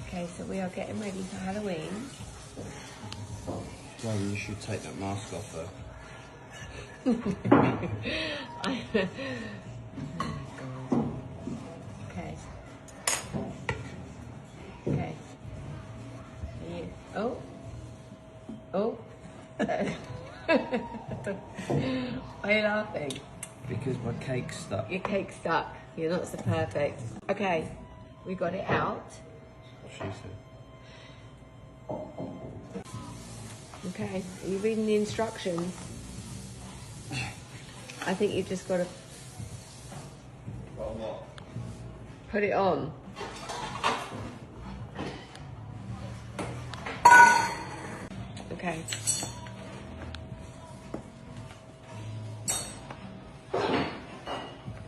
Okay, so we are getting ready for Halloween. Well, you should take that mask off though. Oh my god. Okay. Okay. Oh. Oh. Why are you laughing? Because my cake's stuck. Your cake's stuck. You're not so perfect. Okay, we got it out. She said. Okay, are you reading the instructions? I think you've just got to put it on. Okay.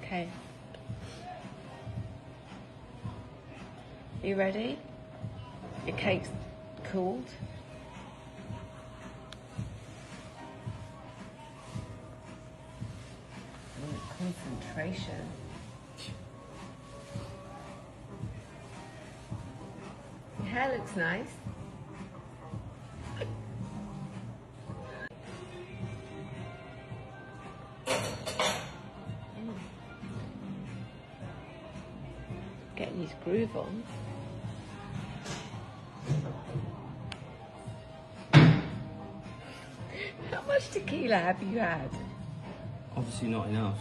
Okay. You ready? Your cake's cooled. Concentration. Your hair looks nice. Getting his groove on. How much tequila have you had? Obviously not enough.